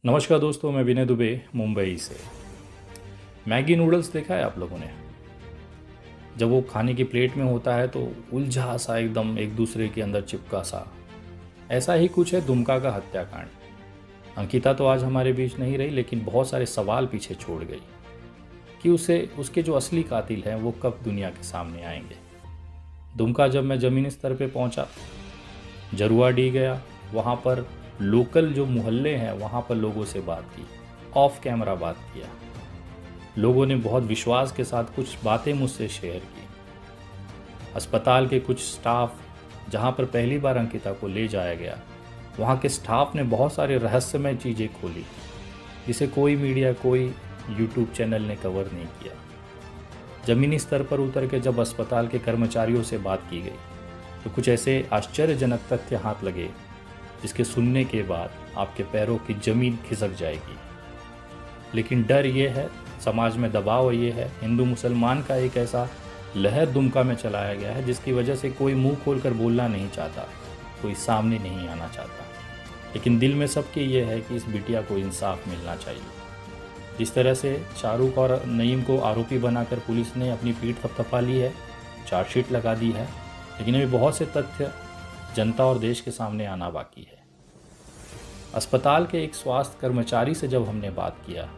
नमस्कार दोस्तों, मैं विनय दुबे मुंबई से। मैगी नूडल्स देखा है आप लोगों ने? जब वो खाने की प्लेट में होता है तो उलझा सा एकदम एक दूसरे के अंदर चिपका सा। ऐसा ही कुछ है दुमका का हत्याकांड। अंकिता तो आज हमारे बीच नहीं रही, लेकिन बहुत सारे सवाल पीछे छोड़ गई कि उसे उसके जो असली कातिल हैं वो कब दुनिया के सामने आएंगे। दुमका जब मैं ज़मीनी स्तर पे पहुंचा, जरुआडीह गया, वहाँ पर लोकल जो मोहल्ले हैं वहाँ पर लोगों से बात की, ऑफ कैमरा बात किया। लोगों ने बहुत विश्वास के साथ कुछ बातें मुझसे शेयर की। अस्पताल के कुछ स्टाफ, जहाँ पर पहली बार अंकिता को ले जाया गया, वहाँ के स्टाफ ने बहुत सारे रहस्यमय चीज़ें खोली जिसे कोई मीडिया, कोई यूट्यूब चैनल ने कवर नहीं किया। ज़मीनी स्तर पर उतर के जब अस्पताल के कर्मचारियों से बात की गई तो कुछ ऐसे आश्चर्यजनक तथ्य हाथ लगे जिसके सुनने के बाद आपके पैरों की ज़मीन खिसक जाएगी। लेकिन डर ये है, समाज में दबाव ये है, हिंदू मुसलमान का एक ऐसा लहर दुमका में चलाया गया है जिसकी वजह से कोई मुंह खोलकर बोलना नहीं चाहता, कोई सामने नहीं आना चाहता। लेकिन दिल में सबके ये है कि इस बिटिया को इंसाफ मिलना चाहिए। जिस तरह से शाहरुख और नईम को आरोपी बनाकर पुलिस ने अपनी पीठ थपथपा ली है, चार्जशीट लगा दी है, लेकिन अभी बहुत से तथ्य जनता और देश के सामने आना बाकी है। अस्पताल के एक स्वास्थ्य कर्मचारी से जब हमने बात किया,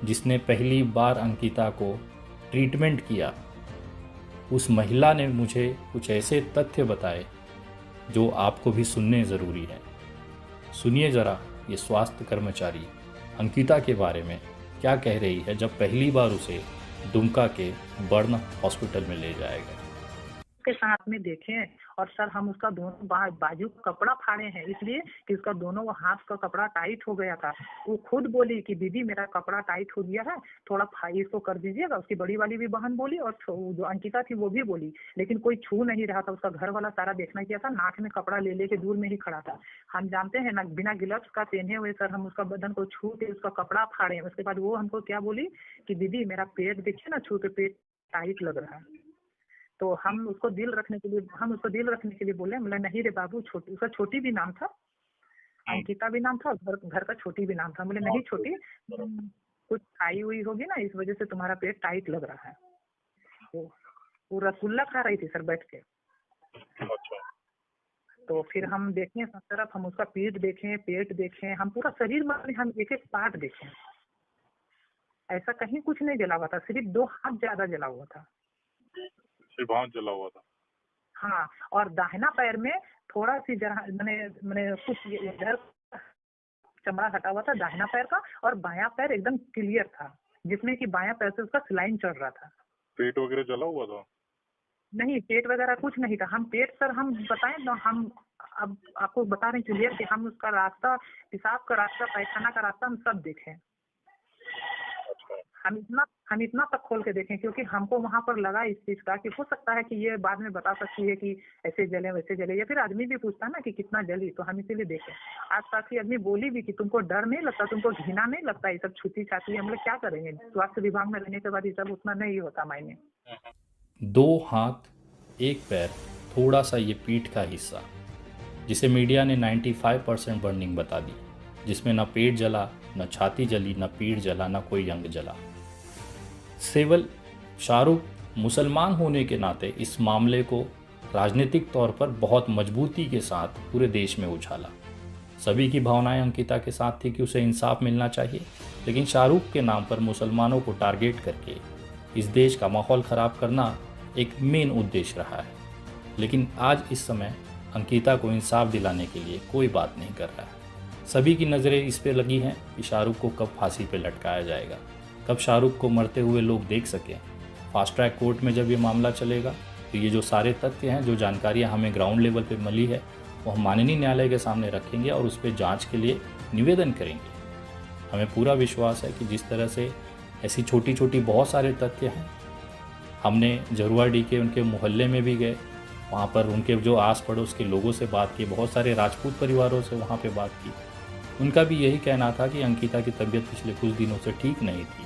जिसने पहली बार अंकिता को ट्रीटमेंट किया, उस महिला ने मुझे कुछ ऐसे तथ्य बताए जो आपको भी सुनने ज़रूरी है। सुनिए ज़रा ये स्वास्थ्य कर्मचारी अंकिता के बारे में क्या कह रही है जब पहली बार उसे दुमका के बर्न हॉस्पिटल में ले जाया गया। के साथ में देखें और सर हम उसका दोनों बाजू का कपड़ा फाड़े हैं इसलिए कि उसका दोनों वो हाथ का कपड़ा टाइट हो गया था। वो खुद बोली कि दीदी मेरा कपड़ा टाइट हो गया है, थोड़ा इसको कर दीजिएगा। उसकी बड़ी वाली भी बहन बोली और जो अंकिता थी वो भी बोली, लेकिन कोई छू नहीं रहा था। उसका घर वाला सारा देखना किया था, नाक में कपड़ा ले लेके दूर में ही खड़ा था। हम जानते हैं ना, बिना ग्लव्स का पहने हुए सर हम उसका बदन को छू के उसका कपड़ा फाड़े। उसके बाद वो हमको क्या बोली कि दीदी मेरा पेट देखिए ना, छू के पेट टाइट लग रहा है। तो हम उसको दिल रखने के लिए बोले, बोला नहीं रे बाबू, छोटी, उसका छोटी भी नाम था, अंकिता भी नाम था, घर का छोटी भी नाम था। बोले नहीं छोटी, कुछ खाई हुई होगी ना, इस वजह से तुम्हारा पेट टाइट लग रहा है। तो वो रसगुल्ला खा रही थी सर बैठ के। तो फिर हम देखें सब तरफ, हम उसका पीठ देखें, पेट देखें, हम पूरा शरीर में हम एक एक पार्ट देखें। ऐसा कहीं कुछ नहीं जला हुआ था, सिर्फ 2 हाथ ज्यादा जला हुआ था। सिर्फ हाथ जला हुआ था। हाँ, और दाहिना पैर में थोड़ा सी मैंने कुछ इधर चमड़ा हटा हुआ था दाहिना पैर का, और बायां पैर एकदम क्लियर था, जिसमें कि बायां पैर से उसका सिलाइन चढ़ रहा था। पेट वगैरह जला हुआ था? नहीं, पेट वगैरह कुछ नहीं था। हम पेट सर हम बताएं तो हम अब आपको बता रहे हैं क्लियर कि हम उसका रास्ता, पेशाब का रास्ता, पैखाना का रास्ता हम सब देखें। हम इतना तक खोल के देखें क्योंकि हमको वहां पर लगा इस चीज का कि हो सकता है कि ये बाद में बता सकती है कि ऐसे जले वैसे जले, या फिर आदमी भी पूछता है ना कि कितना जली, तो हम इसीलिए देखें। आज पास की आदमी बोली भी कि तुमको डर नहीं लगता, तुमको घृणा नहीं लगता, ये सब छुती छाती हम लोग क्या करेंगे, स्वास्थ्य विभाग में रहने के बाद ये सब उतना नहीं होता मायने। 2 हाथ, 1 पैर, थोड़ा सा ये पीठ का हिस्सा, जिसे मीडिया ने 95% बर्निंग बता दी, जिसमें ना पेट जला, न छाती जली, न पीठ जला, न कोई अंग जला। केवल शाहरुख मुसलमान होने के नाते इस मामले को राजनीतिक तौर पर बहुत मजबूती के साथ पूरे देश में उछाला। सभी की भावनाएं अंकिता के साथ थी कि उसे इंसाफ मिलना चाहिए, लेकिन शाहरुख के नाम पर मुसलमानों को टारगेट करके इस देश का माहौल ख़राब करना एक मेन उद्देश्य रहा है। लेकिन आज इस समय अंकिता को इंसाफ दिलाने के लिए कोई बात नहीं कर रहा है। सभी की नज़रें इस पे लगी हैं कि शाहरुख को कब फांसी पे लटकाया जाएगा, कब शाहरुख को मरते हुए लोग देख सकें। फास्ट ट्रैक कोर्ट में जब ये मामला चलेगा तो ये जो सारे तथ्य हैं, जो जानकारियाँ हमें ग्राउंड लेवल पे मिली है, वो हम माननीय न्यायालय के सामने रखेंगे और उस पर जाँच के लिए निवेदन करेंगे। हमें पूरा विश्वास है कि जिस तरह से ऐसी छोटी छोटी बहुत सारे तथ्य हैं, हमने जरुआडीह के उनके मोहल्ले में भी गए, वहाँ पर उनके जो आस पड़ोस के लोगों से बात की, बहुत सारे राजपूत परिवारों से वहाँ पे बात की। उनका भी यही कहना था कि अंकिता की तबीयत पिछले कुछ दिनों से ठीक नहीं थी,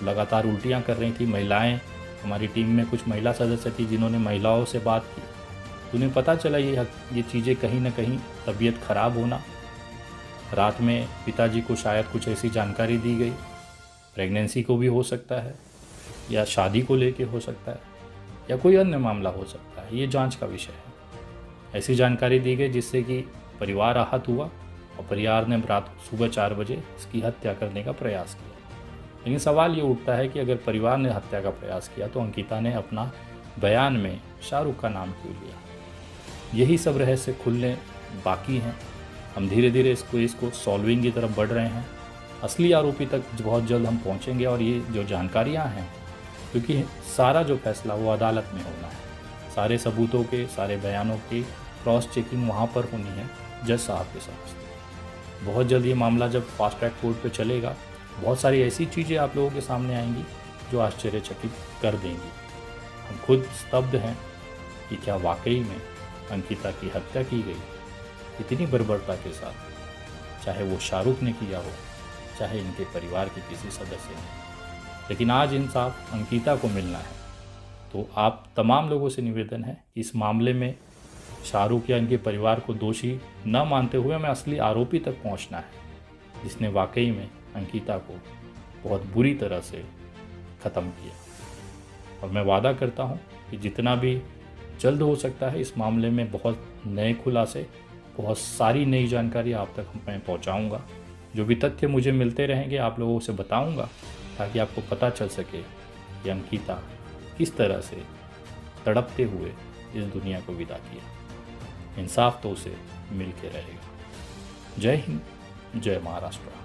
लगातार उल्टियाँ कर रही थी। महिलाएं, हमारी टीम में कुछ महिला सदस्य थी जिन्होंने महिलाओं से बात की, तो उन्हें पता चला ये चीज़ें कहीं ना कहीं तबीयत ख़राब होना रात में पिताजी को शायद कुछ ऐसी जानकारी दी गई, प्रेगनेंसी को भी हो सकता है, या शादी को लेके हो सकता है, या कोई अन्य मामला हो सकता है, ये जांच का विषय है। ऐसी जानकारी दी गई जिससे कि परिवार आहत हुआ और परिवार ने रात सुबह 4 बजे इसकी हत्या करने का प्रयास किया। लेकिन सवाल ये उठता है कि अगर परिवार ने हत्या का प्रयास किया तो अंकिता ने अपना बयान में शाहरुख का नाम क्यों लिया? यही सब रहस्य खुलने बाकी हैं। हम धीरे धीरे इसको सॉल्विंग की तरफ बढ़ रहे हैं। असली आरोपी तक बहुत जल्द हम पहुंचेंगे और ये जो जानकारियां हैं, क्योंकि सारा जो फैसला वो अदालत में होना है, सारे सबूतों के, सारे बयानों की क्रॉस चेकिंग वहाँ पर होनी है जज साहब के समक्ष। बहुत जल्द ये मामला जब फास्ट ट्रैक कोर्ट पे चलेगा, बहुत सारी ऐसी चीज़ें आप लोगों के सामने आएंगी जो आश्चर्यचकित कर देंगी। हम खुद स्तब्ध हैं कि क्या वाकई में अंकिता की हत्या की गई इतनी बर्बरता के साथ, चाहे वो शाहरुख ने किया हो, चाहे इनके परिवार के किसी सदस्य ने। लेकिन आज इंसाफ अंकिता को मिलना है। तो आप तमाम लोगों से निवेदन है कि इस मामले में शाहरुख या इनके परिवार को दोषी न मानते हुए हमें असली आरोपी तक पहुंचना है, जिसने वाकई में अंकिता को बहुत बुरी तरह से ख़त्म किया। और मैं वादा करता हूं कि जितना भी जल्द हो सकता है इस मामले में बहुत नए खुलासे, बहुत सारी नई जानकारी आप तक मैं पहुंचाऊंगा। जो भी तथ्य मुझे मिलते रहेंगे आप लोगों से बताऊंगा, ताकि आपको पता चल सके कि अंकिता किस तरह से तड़पते हुए इस दुनिया को विदा किया। इंसाफ तो उसे मिल के रहेगा। जय हिंद, जय महाराष्ट्र।